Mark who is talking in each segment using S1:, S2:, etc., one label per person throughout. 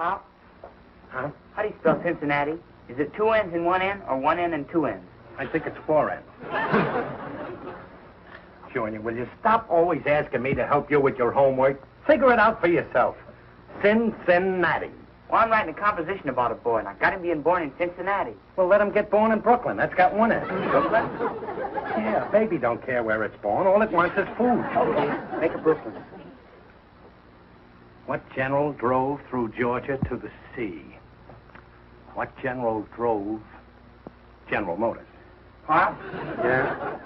S1: Pop?
S2: Huh?
S1: How do you spell Cincinnati? Is it 2 N's and 1 N, or 1 N and 2 N's?
S2: I think it's 4 N's. Junior, will you stop always asking me to help you with your homework? Figure it out for yourself. Cincinnati.
S1: Well, I'm writing a composition about a boy, and I got him being born in Cincinnati.
S2: Well, let him get born in Brooklyn. That's got 1 N.
S1: Brooklyn?
S2: Yeah, baby don't care where it's born. All it wants is food.
S1: Okay, make a Brooklyn.
S2: What general drove through Georgia to the sea? What general drove General Motors?
S1: Pop?
S2: Yeah?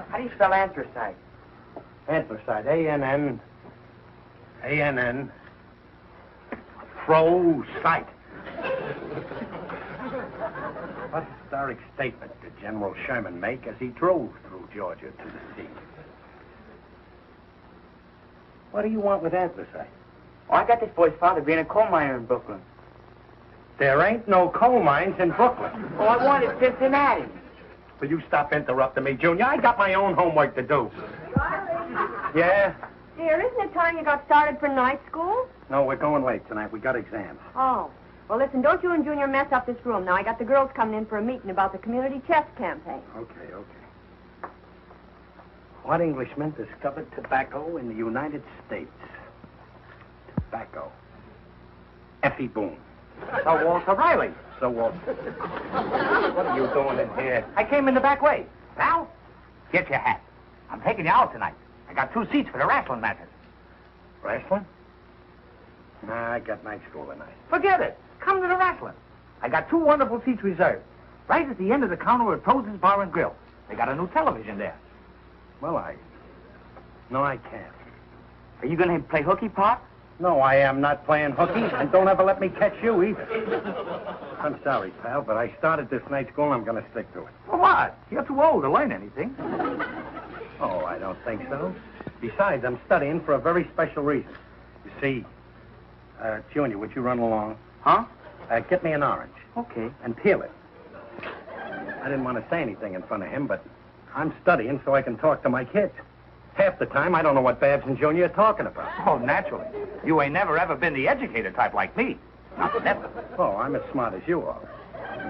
S1: How do you spell anthracite?
S2: Anthracite. A-N-N. A-N-N. Fro-site. What historic statement did General Sherman make as he drove through Georgia to the sea? What do you want with anthracite?
S1: Oh, I got this boy's father being a coal miner in Brooklyn.
S2: There ain't no coal mines in Brooklyn.
S1: Oh, I wanted Cincinnati.
S2: Will you stop interrupting me, Junior? I got my own homework to do. Yeah?
S3: Dear, isn't it time you got started for night school?
S2: No, we're going late tonight. We got exams.
S3: Oh. Well, listen, don't you and Junior mess up this room. Now, I got the girls coming in for a meeting about the community chess campaign.
S2: Okay, okay. What Englishman discovered tobacco in the United States? Tobacco. Effie Boone.
S4: So, Walter Riley.
S2: So, Walter. What are you doing in here?
S4: I came in the back way. Pal, get your hat. I'm taking you out tonight. I got 2 seats for the wrestling matches.
S2: Wrestling? Nah, I got night school tonight.
S4: Forget it. Come to the wrestling. I got 2 wonderful seats reserved. Right at the end of the counter at Prosen's Bar and Grill. They got a new television there.
S2: Well, No, I can't.
S1: Are you going to play hooky, Pop?
S2: No, I am not playing hooky, and don't ever let me catch you either. I'm sorry, pal, but I started this night school and I'm going to stick to it.
S4: For what? You're too old to learn anything.
S2: Oh, I don't think so. Besides, I'm studying for a very special reason. You see, Junior, would you run along?
S1: Huh?
S2: Get me an orange.
S1: Okay.
S2: And peel it. I didn't want to say anything in front of him, but I'm studying so I can talk to my kids. Half the time, I don't know what Babs and Junior are talking about.
S4: Oh, naturally. You ain't never ever been the educated type like me. Not never.
S2: Oh, I'm as smart as you are.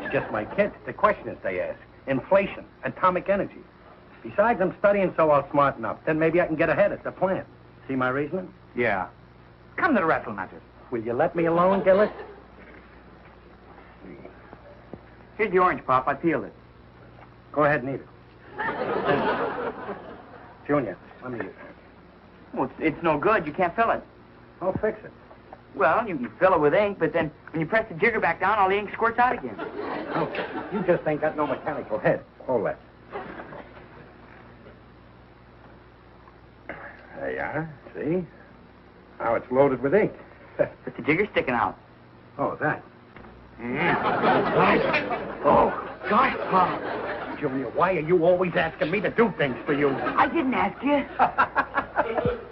S2: It's just my kids, the questions they ask. Inflation, atomic energy. Besides, I'm studying so I'll smarten up. Then maybe I can get ahead at the plant. See my reasoning?
S4: Yeah. Come to the wrestling matches.
S2: Will you let me alone, Gillis?
S1: Here's the orange, Pop. I peeled it.
S2: Go ahead and eat it. Junior, let me use it.
S1: Well, it's no good. You can't fill it.
S2: I'll fix it.
S1: Well, you can fill it with ink, but then when you press the jigger back down, all the ink squirts out again.
S2: Okay. You just ain't got no mechanical head. Hold that. There you are. See? Now it's loaded with ink.
S1: But the jigger's sticking out.
S2: Oh, that.
S1: Oh, gosh, Pop.
S2: Junior, why are you always asking me to do things for you?
S1: I didn't ask you.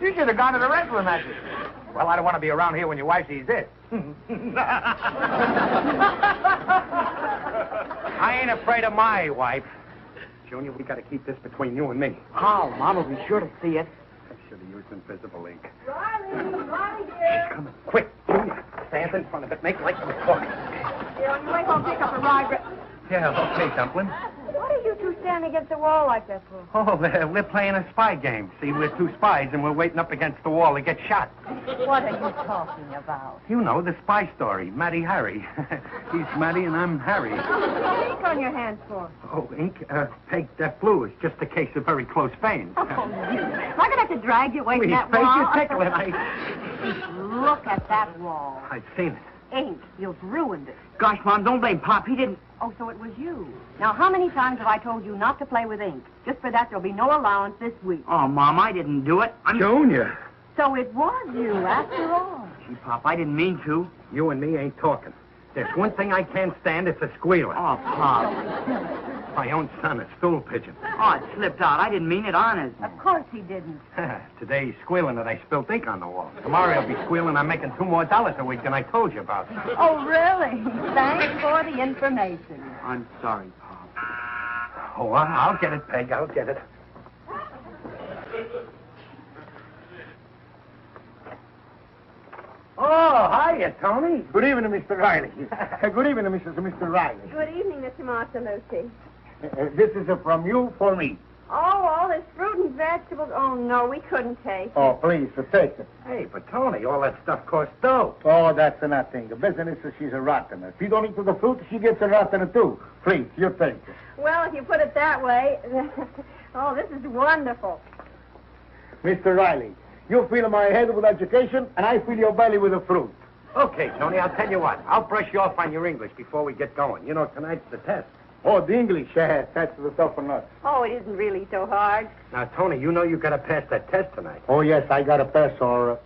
S4: You should have gone to the wrestling matches. Well, I don't want to be around here when your wife sees this.
S2: I ain't afraid of my wife. Junior, we got to keep this between you and me.
S1: Oh, Mom will be sure to see it.
S2: I should have used invisible ink.
S3: Riley,
S2: She's
S3: dear.
S2: coming. Quick, Junior. Stand in front of it. Make like you're talking.
S3: Dear, on your way home, pick up a rye bread.
S2: Yeah, okay, Dumpling.
S3: What are you two standing against the wall like that for?
S2: Oh, we're playing a spy game. See, we're 2 spies, and we're waiting up against the wall to get shot.
S3: What are you talking about?
S2: You know, the spy story, Matty Harry. He's Matty, and I'm Harry.
S3: What ink on your hands for?
S2: Oh, ink? Peg, that blue is just a case of very close veins.
S3: Oh, you. Am I going to have to drag you away from
S2: Please,
S3: that
S2: Peg,
S3: wall?
S2: you're tickling.
S3: Look at that wall.
S2: I've seen it.
S3: Ink. You've ruined it.
S1: Gosh, Mom, don't blame Pop. He didn't.
S3: Oh, so it was you. Now, how many times have I told you not to play with ink? Just for that, there'll be no allowance this week.
S1: Oh, Mom, I didn't do it.
S2: Junior.
S3: So it was you, after all.
S1: Gee, Pop, I didn't mean to.
S2: You and me ain't talking. There's one thing I can't stand, it's a squealer.
S1: Oh, Pop.
S2: My own son, a stool pigeon.
S1: Oh, it slipped out. I didn't mean it, honest.
S3: Of course he didn't.
S2: Today he's squealing that I spilled ink on the wall. Tomorrow he'll be squealing I'm making $2 more a week than I told you about.
S3: Oh, really? Thanks for the information.
S1: I'm sorry, Pop.
S2: Oh, I'll get it, Peg. I'll get it.
S4: Oh,
S2: Oh, hiya, Tony.
S5: Good evening, Mr. Riley. Good evening, Mr. Riley.
S3: Good evening, Mr. Marcelucci.
S5: This is from you for me.
S3: Oh, all this fruit and vegetables. Oh, no, we couldn't take.
S5: Oh, please, take it.
S2: Hey, but Tony, all that stuff costs dough.
S5: Oh, that's nothing. The business is she's a rotten. If you don't eat the fruit, she gets a rotten too. Please, you take it.
S3: Well, if you put it that way. Oh, this is wonderful.
S5: Mr. Riley, you fill my head with education, and I fill your belly with the fruit.
S2: Okay, Tony, I'll tell you what. I'll brush you off on your English before we get going. You know, tonight's the test.
S5: Oh, the English, that's the tougher nuts.
S3: Oh, it isn't really so hard.
S2: Now, Tony, you know you got to pass that test tonight.
S5: Oh, yes, I got to pass, or...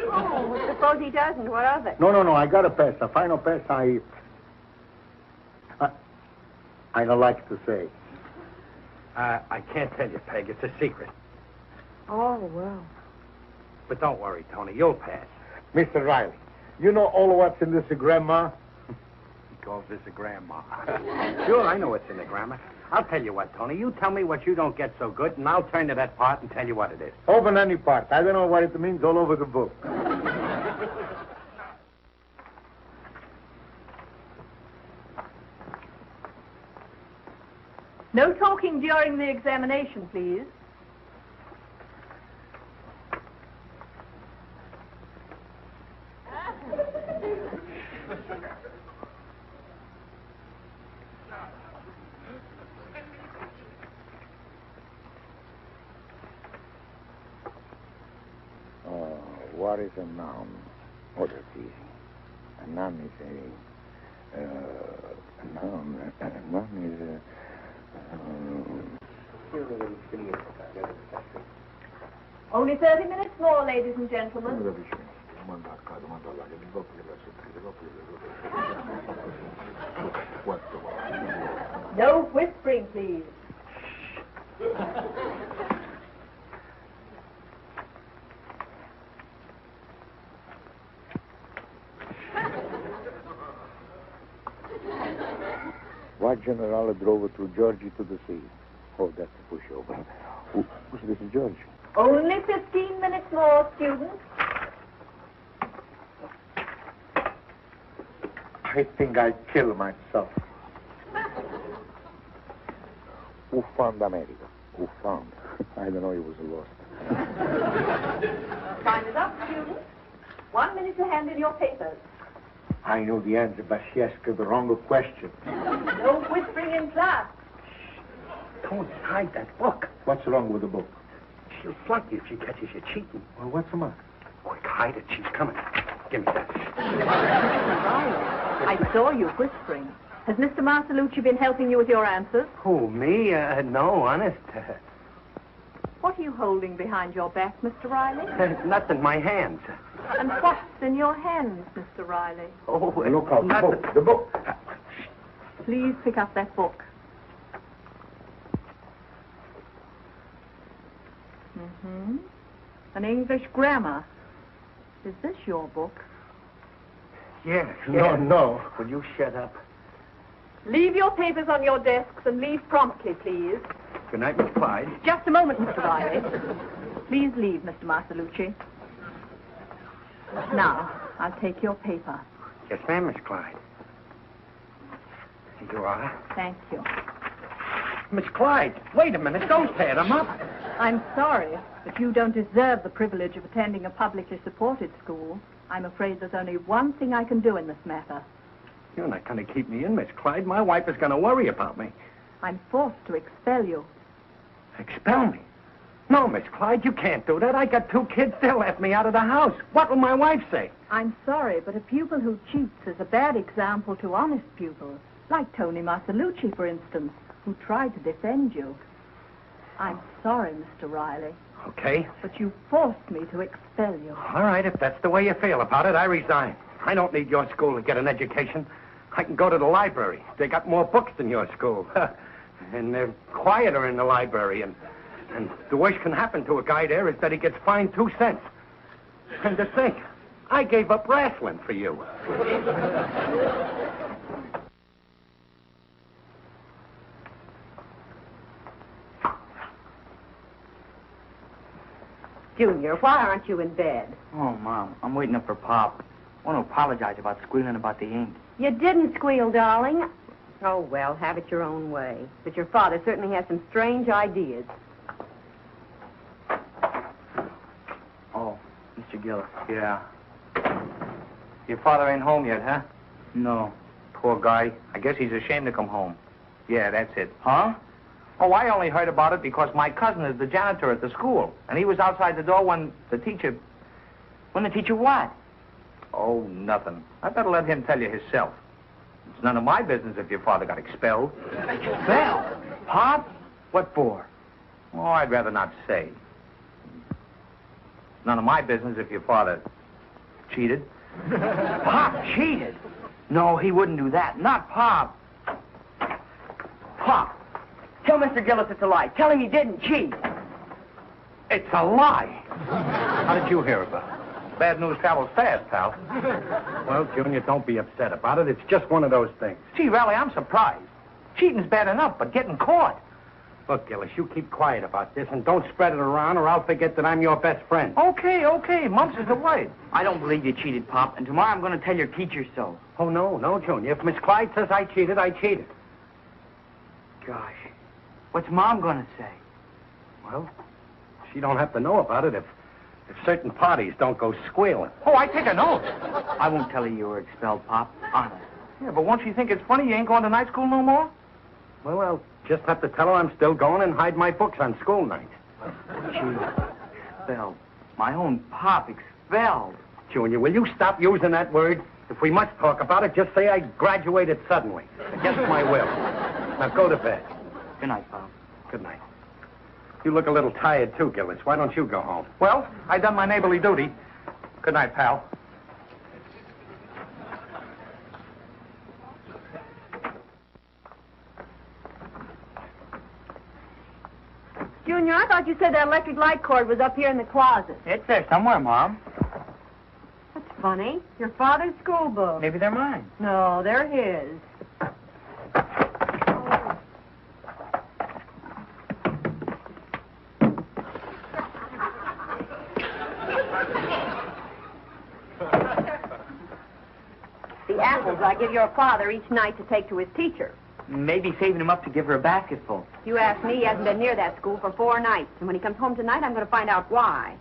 S3: Oh, suppose he doesn't. What of it?
S5: No, I got to pass. The final pass, I don't like to say.
S2: I can't tell you, Peg. It's a secret.
S3: Oh, well.
S2: But don't worry, Tony. You'll pass.
S5: Mr. Riley, you know all what's in this grammar?
S2: He calls this a grandma. Sure, I know what's in the grammar. I'll tell you what, Tony. You tell me what you don't get so good, and I'll turn to that part and tell you what it is.
S5: Open any part. I don't know what it means all over the book.
S6: No talking during the examination, please.
S5: What is a noun? Oh, that's easy. A noun is a noun. A noun is a...
S6: Only 30 minutes more, ladies and gentlemen. No whispering, please.
S5: What general drove through Georgia to the sea? Oh, that's a pushover. Who's this George?
S6: Only 15 minutes more, students.
S5: I think I'd kill myself. Who found America? Who found? I don't know, he was lost.
S6: Time is up, students. 1 minute to hand in your papers.
S5: I know the answer, but she asked the wrong question.
S6: No whispering in class.
S2: Tony, hide that book.
S5: What's wrong with the book?
S2: She'll flunk you if she catches you cheating.
S5: Well, what's the matter?
S2: Quick, hide it. She's coming. Give me that.
S6: I saw you whispering. Has Mr. Marcelucci been helping you with your answers?
S2: Who, me? No, honest.
S6: What are you holding behind your back, Mr. Riley?
S2: Nothing, my hands.
S6: And what's in your hands, Mr. Riley?
S2: Oh,
S5: Look out,
S2: nothing.
S5: the book.
S6: Please pick up that book. Mm-hmm. An English grammar. Is this your book?
S2: Yes.
S5: No.
S2: Will you shut up?
S6: Leave your papers on your desks and leave promptly, please.
S2: Good night, Miss Clyde.
S6: Just a moment, Mr. Riley. Please leave, Mr. Marcelucci. Now, I'll take your paper.
S2: Yes, ma'am, Miss Clyde. Here you are.
S6: Thank you.
S2: Miss Clyde, wait a minute. Don't tear them up.
S6: I'm sorry, but you don't deserve the privilege of attending a publicly supported school. I'm afraid there's only one thing I can do in this matter.
S2: You're not going to keep me in, Miss Clyde. My wife is going to worry about me.
S6: I'm forced to expel you.
S2: Expel me? No, Miss Clyde, you can't do that. I got 2 kids. They'll let me out of the house. What will my wife say?
S6: I'm sorry, but a pupil who cheats is a bad example to honest pupils, like Tony Marcelucci, for instance, who tried to defend you. I'm sorry, Mr. Riley.
S2: Okay.
S6: But you forced me to expel you.
S2: All right, if that's the way you feel about it, I resign. I don't need your school to get an education. I can go to the library. They got more books than your school. And they're quieter in the library. And the worst can happen to a guy there is that he gets fined 2 cents. And to think, I gave up wrestling for you.
S3: Junior, why aren't you in bed?
S1: Oh, Mom, I'm waiting up for Pop. want to apologize about squealing about the ink.
S3: You didn't squeal, darling. Oh, well, have it your own way. But your father certainly has some strange ideas.
S1: Oh, Mr. Gillis.
S2: Yeah. Your father ain't home yet, huh?
S1: No.
S2: Poor guy. I guess he's ashamed to come home. Yeah, that's it.
S1: Huh?
S2: Oh, I only heard about it because my cousin is the janitor at the school, and he was outside the door when the teacher...
S1: When the teacher what?
S2: Oh, nothing. I better let him tell you himself. It's none of my business if your father got expelled.
S1: Expelled? Pop? What for?
S2: Oh, I'd rather not say. It's none of my business if your father cheated.
S1: Pop cheated? No, he wouldn't do that. Not Pop. Pop, tell Mr. Gillis it's a lie. Tell him he didn't cheat.
S2: It's a lie. How did you hear about it? Bad news travels fast, pal. Well, Junior, don't be upset about it. It's just one of those things. Gee, Riley, I'm surprised. Cheating's bad enough, but getting caught. Look, Gillis, you keep quiet about this and don't spread it around or I'll forget that I'm your best friend. Okay. Mumps is the word.
S1: I don't believe you cheated, Pop, and tomorrow I'm going to tell your teacher so.
S2: Oh, no, Junior. If Miss Clyde says I cheated, I cheated.
S1: Gosh, what's Mom going to say?
S2: Well, she don't have to know about it if certain parties don't go squealing. Oh, I take a note.
S1: I won't tell her you were expelled, Pop. Honest.
S2: Yeah, but won't she think it's funny you ain't going to night school no more? Well, I'll just have to tell her I'm still going and hide my books on school nights.
S1: Gee, expelled. My own Pop expelled.
S2: Junior, will you stop using that word? If we must talk about it, just say I graduated suddenly, against my will. Now go to bed.
S1: Good night, Pop.
S2: Good night. You look a little tired, too, Gillis. Why don't you go home? Well, I done my neighborly duty. Good night, pal.
S3: Junior, I thought you said that electric light cord was up here in the closet.
S1: It's there somewhere, Mom.
S3: That's funny. Your father's school book.
S1: Maybe they're mine.
S3: No, they're his. The apples I give your father each night to take to his teacher.
S1: Maybe saving him up to give her a basketful.
S3: If you ask me, he hasn't been near that school for 4 nights. And when he comes home tonight, I'm going to find out why.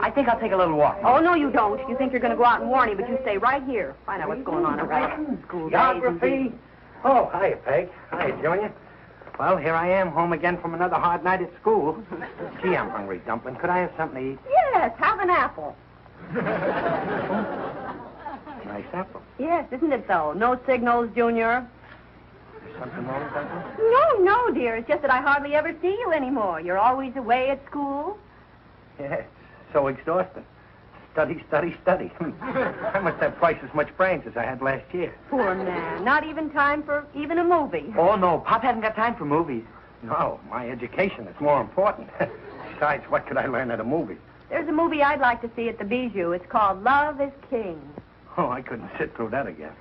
S1: I think I'll take a little walk.
S3: Oh, no, you don't. You think you're going to go out and warn him, but you stay right here. Find out what's going on around school days.
S2: Geography. Oh, hiya, Peg. Hiya, Junior. Well, here I am, home again from another hard night at school. Gee, I'm hungry, Dumpling. Could I have something to eat?
S3: Yes, have an apple.
S2: Nice apple.
S3: Yes, isn't it though? No signals, Junior.
S2: There's something wrong with that?
S3: No, dear. It's just that I hardly ever see you anymore. You're always away at school.
S2: Yeah, it's so exhausting. Study. I must have twice as much brains as I had last year.
S3: Poor man. Not even time for even a movie.
S1: Oh, no. Pop hasn't got time for movies.
S2: No, my education is more important. Besides, what could I learn at a movie?
S3: There's a movie I'd like to see at the Bijou. It's called Love is King.
S2: Oh, I couldn't sit through that again.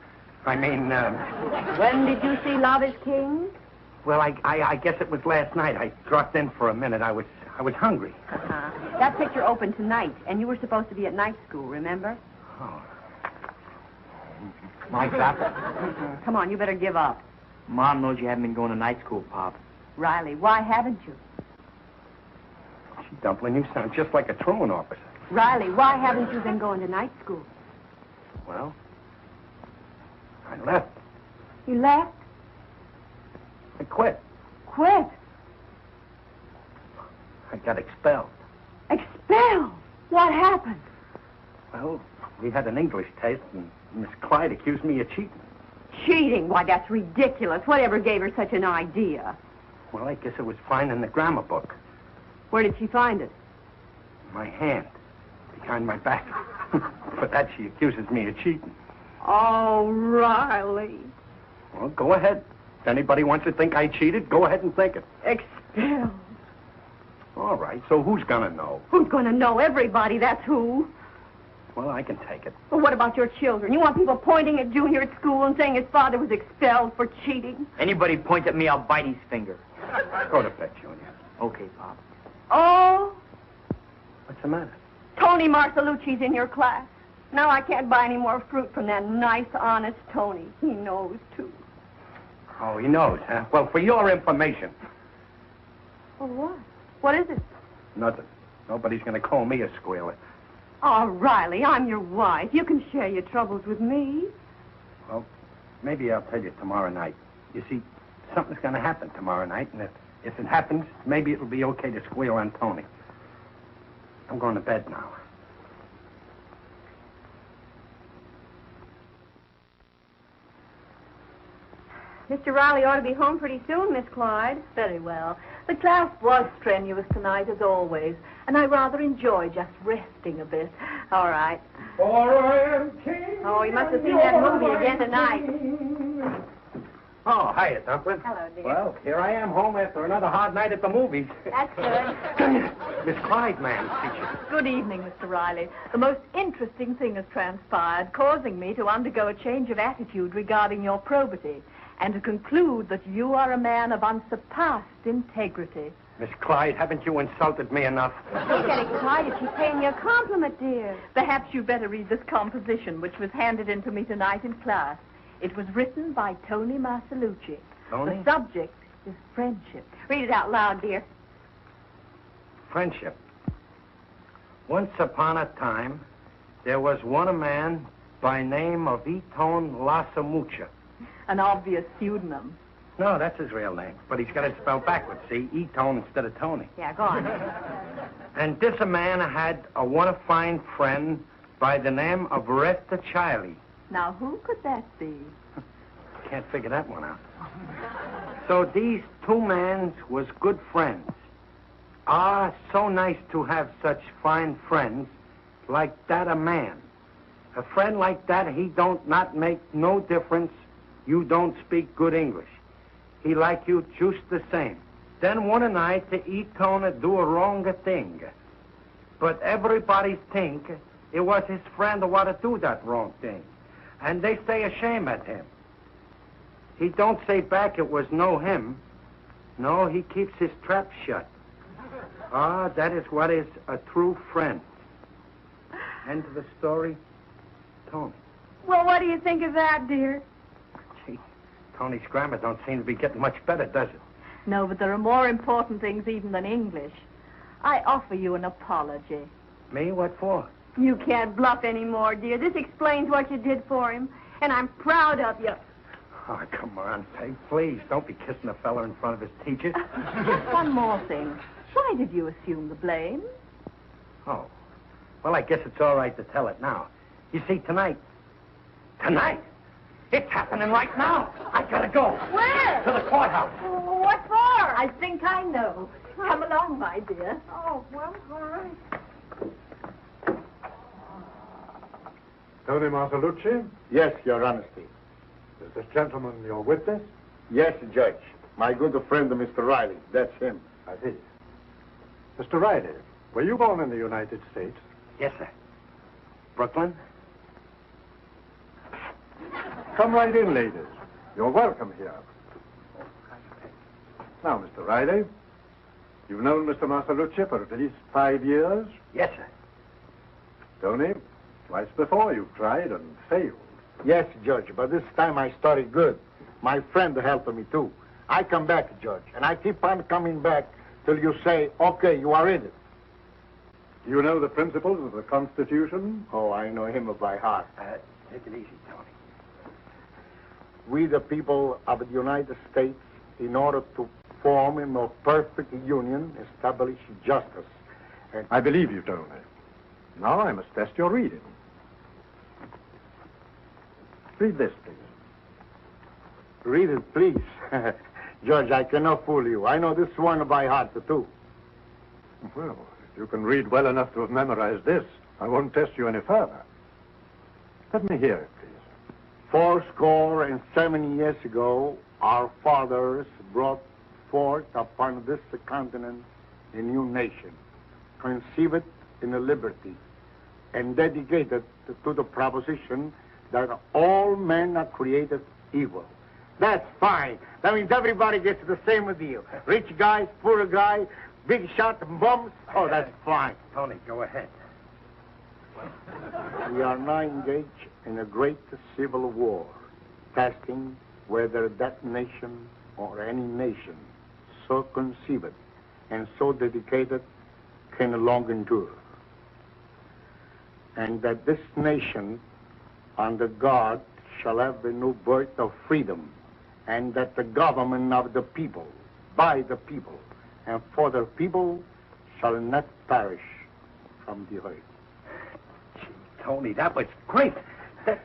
S2: I mean,
S3: When did you see Love is King?
S2: well, I guess it was last night. I dropped in for a minute. I was hungry.
S3: Uh-huh. That picture opened tonight, and you were supposed to be at night school, remember?
S2: Oh. Like that?
S3: Come on, you better give up.
S1: Mom knows you haven't been going to night school, Pop.
S3: Riley, why haven't you?
S2: Gee, Dumpling, you sound just like a truant officer.
S3: Riley, why haven't you been going to night school?
S2: Well, I left.
S3: You left?
S2: I quit.
S3: Quit?
S2: I got expelled.
S3: Expelled? What happened?
S2: Well, we had an English test, and Miss Clyde accused me of cheating.
S3: Cheating? Why, that's ridiculous. Whatever gave her such an idea?
S2: Well, I guess it was fine in the grammar book.
S3: Where did she find it?
S2: My hand, behind my back. For that, she accuses me of cheating.
S3: Oh, Riley.
S2: Well, go ahead. If anybody wants to think I cheated, go ahead and think it.
S3: Expelled.
S2: All right, so who's gonna know?
S3: Who's going to know? Everybody, that's who.
S2: Well, I can take it.
S3: Well, what about your children? You want people pointing at Junior at school and saying his father was expelled for cheating?
S1: Anybody points at me, I'll bite his finger.
S2: Go to bed, Junior.
S1: Okay, Pop.
S3: Oh,
S2: What's the matter?
S3: Tony Marcelucci's in your class. Now I can't buy any more fruit from that nice, honest Tony. He knows, too.
S2: Oh, he knows, huh? Well, for your information.
S3: Well, what? What is it?
S2: Nothing. Nobody's going to call me a squealer.
S3: Oh, Riley, I'm your wife. You can share your troubles with me.
S2: Well, maybe I'll tell you tomorrow night. You see, something's going to happen tomorrow night, and if it happens, maybe it'll be okay to squeal on Tony. I'm going to bed now.
S3: Mr. Riley ought to be home pretty soon, Miss Clyde.
S6: Very well. The class was strenuous tonight, as always, and I rather enjoy just resting a bit.
S3: All right.
S2: For I am king.
S3: Oh, you must have seen that movie again tonight.
S2: Oh, hiya, Dumplin.
S3: Hello, dear.
S2: Well, here I am home after another hard night at the movies.
S3: That's good.
S2: Miss Clyde, ma'am, teacher.
S6: Good evening, Mr. Riley. The most interesting thing has transpired, causing me to undergo a change of attitude regarding your probity, and to conclude that you are a man of unsurpassed integrity.
S2: Miss Clyde, haven't you insulted me enough?
S3: Don't get excited. She's paying you a compliment, dear.
S6: Perhaps you better read this composition, which was handed in to me tonight in class. It was written by Tony Marcellucci.
S2: Tony?
S6: The subject is friendship.
S3: Read it out loud, dear.
S2: Friendship. Once upon a time, there was one man by name of Itone Lasamucha.
S6: An obvious pseudonym.
S2: No, that's his real name, but he's got it spelled backwards, see? Etone instead of Tony.
S3: Yeah, go on.
S2: And this man had a one fine friend by the name of Retta Chiley.
S6: Now, who could that be?
S2: Can't figure that one out. So these two men was good friends. Ah, so nice to have such fine friends like that a man. A friend like that, he don't not make no difference. You don't speak good English. He like you just the same. Then one night, he gonna do a wrong thing. But everybody think it was his friend who want to do that wrong thing. And they say ashamed at him. He don't say back it was no him. No, he keeps his trap shut. Ah, that is what is a true friend. End of the story, Tony.
S3: Well, what do you think of that, dear?
S2: Gee, Tony's grammar don't seem to be getting much better, does it?
S6: No, but there are more important things even than English. I offer you an apology.
S2: Me? What for?
S3: You can't bluff anymore, dear. This explains what you did for him, and I'm proud of you.
S2: Oh, come on, Peg, please. Don't be kissing a fella in front of his teacher.
S6: Just one more thing. Why did you assume the blame?
S2: Oh. Well, I guess it's all right to tell it now. You see, tonight... Tonight? It's happening right now. I gotta go.
S6: Where?
S2: To the courthouse.
S6: What for? I think I know. Come along, my dear.
S3: Oh, well, all right.
S7: Tony Marcellucci,
S5: Yes, Your Honesty.
S7: is this gentleman your witness?
S5: Yes, Judge. My good friend, Mr. Riley. That's him.
S7: I see. Mr. Riley, were you born in the United States?
S2: Yes, sir. Brooklyn?
S7: Come right in, ladies. You're welcome here. Now, Mr. Riley, you've known Mr. Marcellucci for at least 5 years.
S2: Yes, sir.
S7: Tony, twice before you've tried and failed.
S5: Yes, Judge, but this time I started good. My friend helped me, too. I come back, Judge, and I keep on coming back till you say, okay, you are in it.
S7: Do you know the principles of the Constitution?
S5: Oh, I know him by heart.
S2: Take it easy, Tony.
S5: We, the people of the United States, in order to form a more perfect union, establish justice. And
S7: I believe you, Tony. Now I must test your reading. Read this, please.
S5: read it, please. Judge, I cannot fool you. I know this one by heart, too.
S7: Well, if you can read well enough to have memorized this, I won't test you any further. Let me hear it, please.
S5: 70 years ago, our fathers brought forth upon this continent a new nation, conceived in a liberty, and dedicated to the proposition that all men are created equal. That's fine. That means everybody gets the same deal. Rich guys, poor guy, big shot, bums. Oh, that's fine.
S2: Tony, go ahead.
S5: we are now engaged in a great civil war, testing whether that nation or any nation so conceived and so dedicated can long endure. And that this nation under God shall have a new birth of freedom, and that the government of the people, by the people, and for the people shall not perish from the earth.
S2: Gee, Tony, that was great.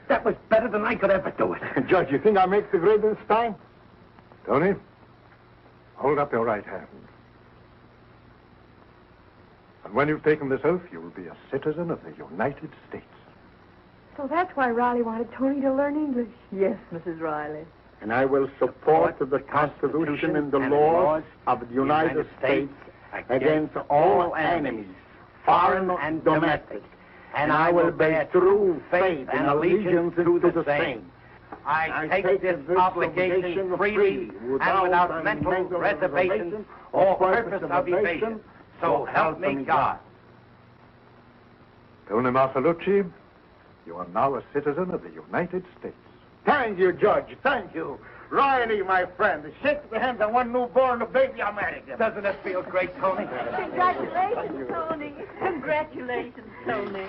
S2: That was better than I could ever do it.
S5: Judge, you think I make the grade this time?
S7: Tony, hold up your right hand. And when you've taken this oath, you will be a citizen of the United States.
S3: So that's why Riley wanted Tony to learn English.
S6: Yes, Mrs. Riley.
S5: And I will support the Constitution and the laws of the United States against all enemies, foreign and domestic. And I will bear true faith and allegiance to the same.
S2: I take this obligation freely and without mental reservation or purpose of evasion. So help me God.
S7: Tony Marcellucci, you are now a citizen of the United States.
S5: Thank you, Judge. Thank you. Riley, my friend, shake the hands of one newborn baby American.
S2: Doesn't it feel great, Tony?
S6: Congratulations, Tony. Congratulations, Tony.